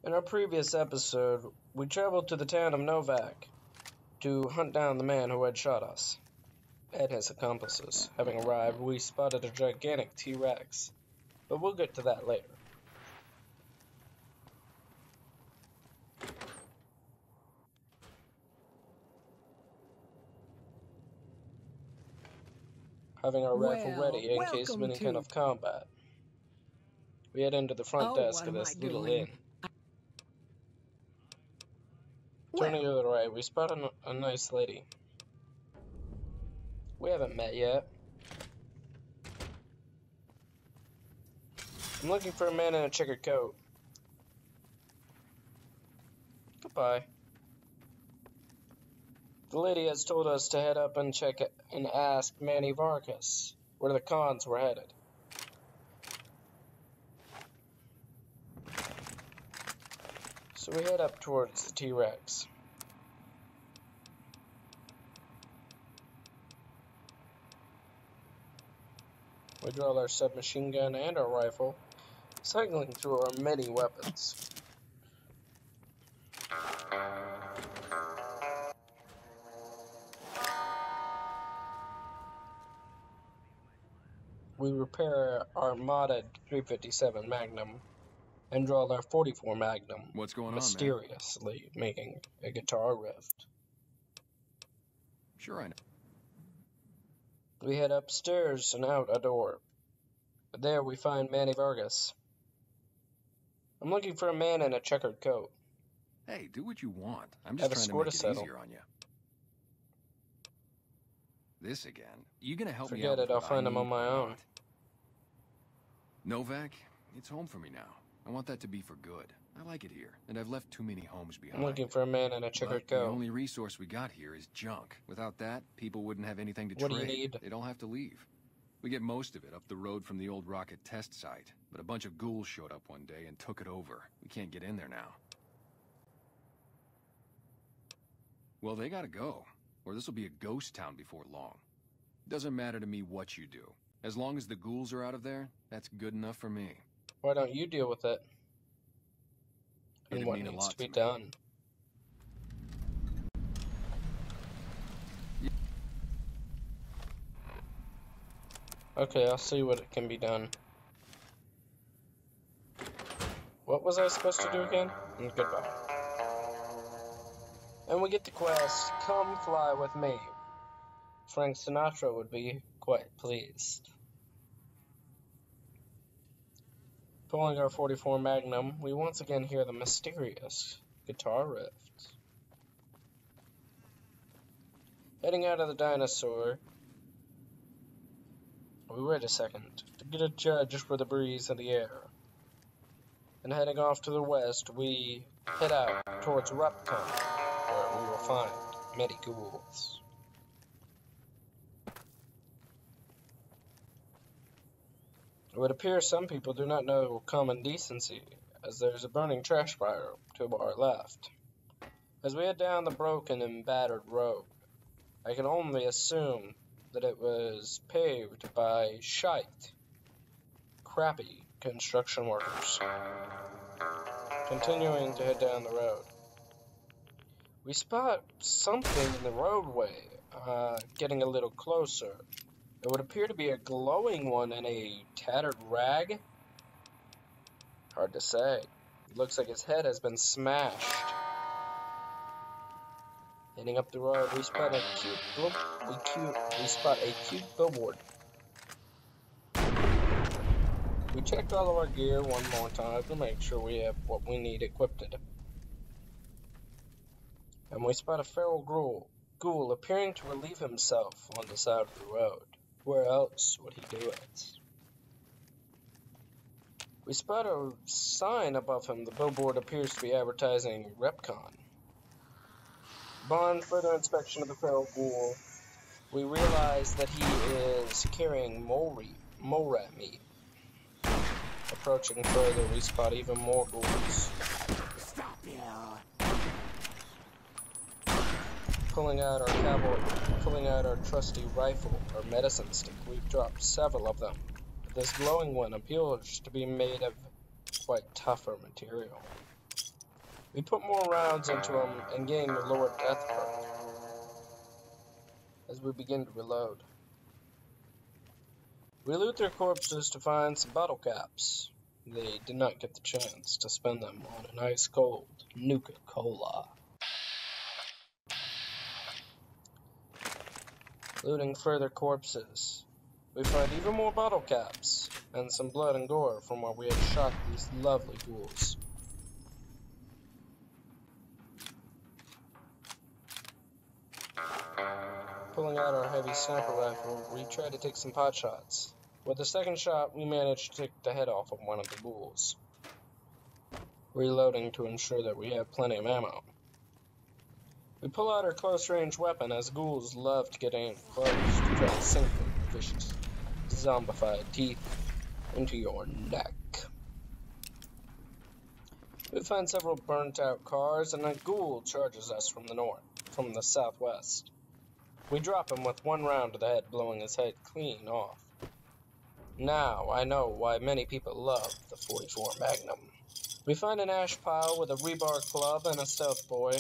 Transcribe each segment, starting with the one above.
In our previous episode, we traveled to the town of Novac to hunt down the man who had shot us. And his accomplices. Having arrived, we spotted a gigantic T-Rex, but we'll get to that later. Having our rifle ready in case of any kind of combat, we head into the front desk of this little inn. Turning to the right, we spot a nice lady. We haven't met yet. I'm looking for a man in a checkered coat. Goodbye. The lady has told us to head up and check and ask Manny Vargas where the cons were headed. So we head up towards the T-Rex. We draw our submachine gun and our rifle, cycling through our many weapons. We repair our modded 357 Magnum and draw our 44 Magnum. What's going on, mysteriously making a guitar riff. Sure, I know. We head upstairs and out a door. There we find Manny Vargas. I'm looking for a man in a checkered coat. Hey, do what you want. I'm just trying to make it easier on you. This again? You gonna help me out? Forget it, I'll find him on my own. Novac, it's home for me now. I want that to be for good. I like it here, and I've left too many homes behind. I'm looking for a man in a checkered coat. The only resource we got here is junk. Without that, people wouldn't have anything to trade. What do you need? They'd all have to leave. We get most of it up the road from the old rocket test site, but a bunch of ghouls showed up one day and took it over. We can't get in there now. Well, they gotta go, or this will be a ghost town before long. Doesn't matter to me what you do. As long as the ghouls are out of there, that's good enough for me. Why don't you deal with it? And what needs to be done? Okay, I'll see what can be done. What was I supposed to do again? And goodbye. And we get the quest, come fly with me. Frank Sinatra would be quite pleased. Pulling our 44 Magnum, we once again hear the mysterious guitar riff. Heading out of the dinosaur, we wait a second to get a judge for the breeze in the air. And heading off to the west, we head out towards repcon, where we will find many ghouls. It would appear some people do not know common decency, as there is a burning trash fire to our left. As we head down the broken and battered road, I can only assume that it was paved by crappy construction workers. Continuing to head down the road, we spot something in the roadway, getting a little closer. It would appear to be a glowing one in a tattered rag. Hard to say. It looks like his head has been smashed. Heading up the road, we spot a cute billboard. We checked all of our gear one more time to make sure we have what we need equipped. And we spot a feral ghoul appearing to relieve himself on the side of the road. Where else would he do it? We spot a sign above him. The billboard appears to be advertising repcon. Upon further inspection of the feral ghoul, we realize that he is carrying mole rat meat. Approaching further, we spot even more ghouls. Stop here. Pulling out our trusty rifle, or medicine stick, we've dropped several of them. This glowing one appears to be made of quite tougher material. We put more rounds into them and gain a lower death perk as we begin to reload. We loot their corpses to find some bottle caps. They did not get the chance to spend them on an ice cold Nuka-Cola. Looting further corpses, we find even more bottle caps and some blood and gore from where we had shot these lovely ghouls. Pulling out our heavy sniper rifle, we try to take some pot shots. With the second shot, we managed to take the head off of one of the ghouls, reloading to ensure that we have plenty of ammo. We pull out our close-range weapon as ghouls love to get in close to try to sink their vicious, zombified teeth into your neck. We find several burnt-out cars, and a ghoul charges us from the southwest. We drop him with one round to the head, blowing his head clean off. Now I know why many people love the 44 Magnum. We find an ash pile with a rebar club and a stealth boy.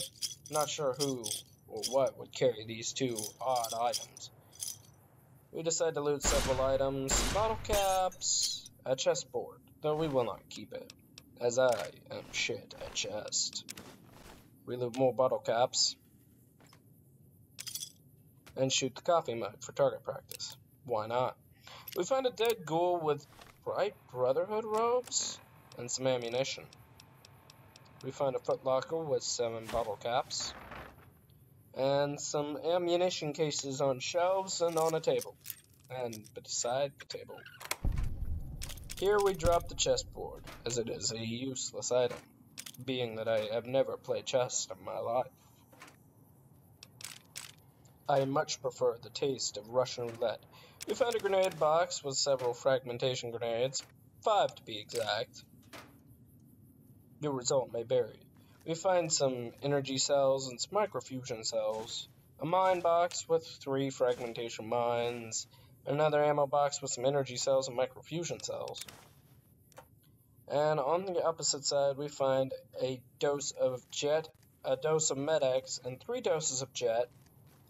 Not sure who or what would carry these two odd items. We decide to loot several items, bottle caps, a chessboard, though we will not keep it, as I am shit at chest. We loot more bottle caps, and shoot the coffee mug for target practice. Why not? We find a dead ghoul with bright Brotherhood robes and some ammunition. We find a footlocker with 7 bottle caps and some ammunition cases on shelves and on a table, and beside the table. Here we drop the chessboard, as it is a useless item, being that I have never played chess in my life. I much prefer the taste of Russian roulette. We found a grenade box with several fragmentation grenades, 5 to be exact. Your result may vary. We find some energy cells and some microfusion cells, a mine box with 3 fragmentation mines, another ammo box with some energy cells and microfusion cells. And on the opposite side, we find a dose of jet, a dose of Med-X, and 3 doses of jet,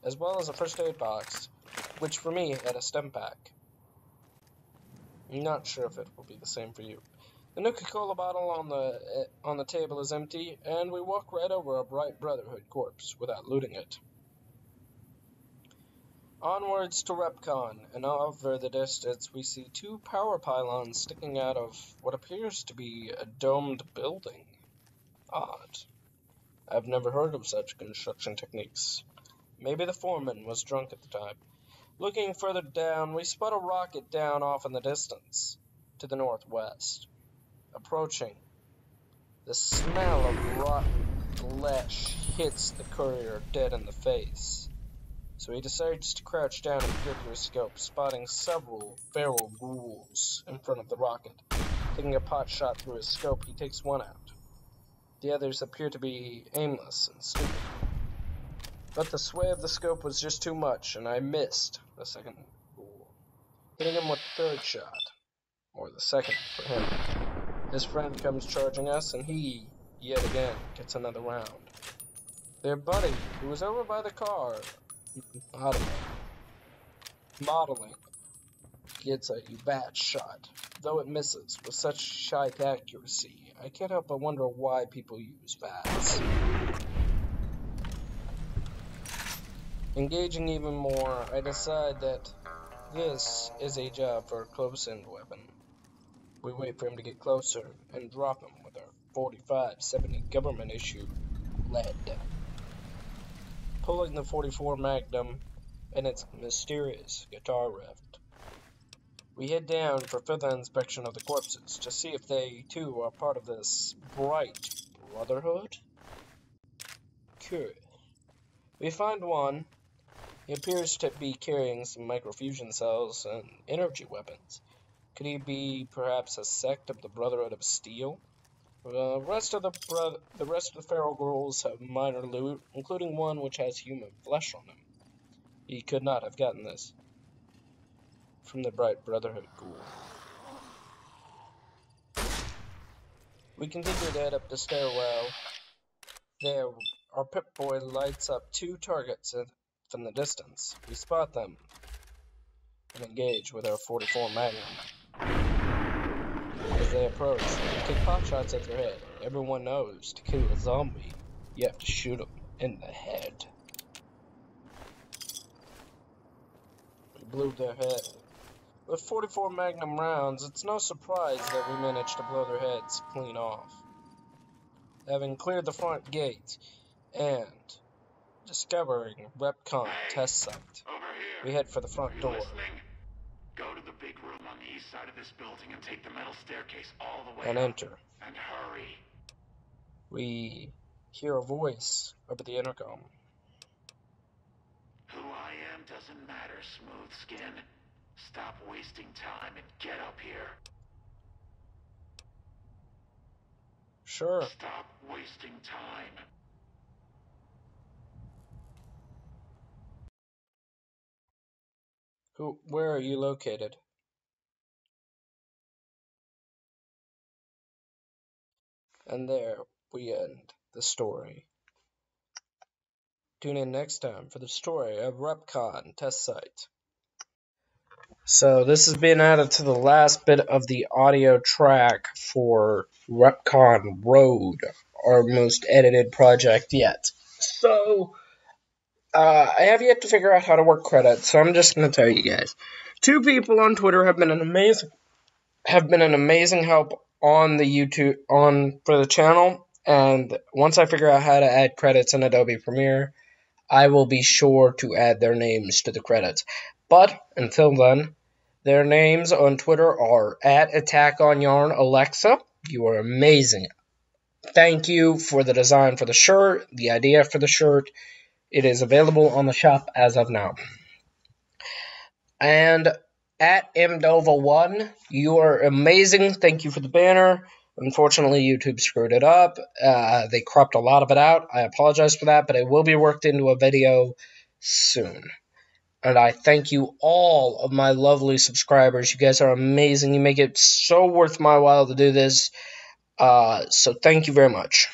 as well as a first aid box, which for me had a stem pack. I'm not sure if it will be the same for you. The Nuka-Cola bottle on the table is empty, and we walk right over a bright Brotherhood corpse without looting it. Onwards to repcon, and over the distance we see 2 power pylons sticking out of what appears to be a domed building. Odd. I've never heard of such construction techniques. Maybe the foreman was drunk at the time. Looking further down, we spot a rocket down off in the distance, to the northwest. Approaching, the smell of rotten flesh hits the courier dead in the face. So he decides to crouch down and peer through his scope, spotting several feral ghouls in front of the rocket. Taking a pot shot through his scope, he takes one out. The others appear to be aimless and stupid. But the sway of the scope was just too much, and I missed the second ghoul, hitting him with the third shot, or the second for him. His friend comes charging us, and he, yet again, gets another round. Their buddy, who was over by the car, modeling, gets a bat shot, though it misses with such shite accuracy. I can't help but wonder why people use bats. Engaging even more, I decide that this is a job for a close-end weapon. We wait for him to get closer and drop him with our 45-70 government-issued lead. Pulling the 44 Magnum and its mysterious guitar riff. We head down for further inspection of the corpses to see if they, too, are part of this bright Brotherhood. Curious. We find one. He appears to be carrying some microfusion cells and energy weapons. Could he be perhaps a sect of the Brotherhood of Steel? The rest of the feral ghouls have minor loot, including one which has human flesh on him. He could not have gotten this from the bright Brotherhood ghoul. We continue to head up the stairwell There, our Pip-Boy lights up 2 targets from the distance. We spot them and engage with our 44 Magnum. As they approach, we take pot shots at their head. Everyone knows to kill a zombie, you have to shoot him in the head. We blew their head. With 44 Magnum rounds, it's no surprise that we managed to blow their heads clean off. Having cleared the front gate and discovering repcon test site, we head for the front door. Go to the big room on the east side of this building and take the metal staircase all the way And up. enter. And hurry. We hear a voice over the intercom. Who I am doesn't matter, Smooth Skin. Stop wasting time and get up here. Sure. Stop wasting time. Where are you located? And there we end the story. Tune in next time for the story of repcon test site. So this has been added to the last bit of the audio track for repcon Road, our most edited project yet. So I have yet to figure out how to work credits, so I'm just going to tell you guys. 2 people on Twitter have been an amazing help on the YouTube for the channel, and once I figure out how to add credits in Adobe Premiere, I will be sure to add their names to the credits. But until then, their names on Twitter are @AttackOnYarn Alexa. You are amazing. Thank you for the design for the shirt, the idea for the shirt. It is available on the shop as of now. And @MDova1, you are amazing. Thank you for the banner. Unfortunately, YouTube screwed it up. They cropped a lot of it out. I apologize for that, but it will be worked into a video soon. And I thank you all of my lovely subscribers. You guys are amazing. You make it so worth my while to do this. So thank you very much.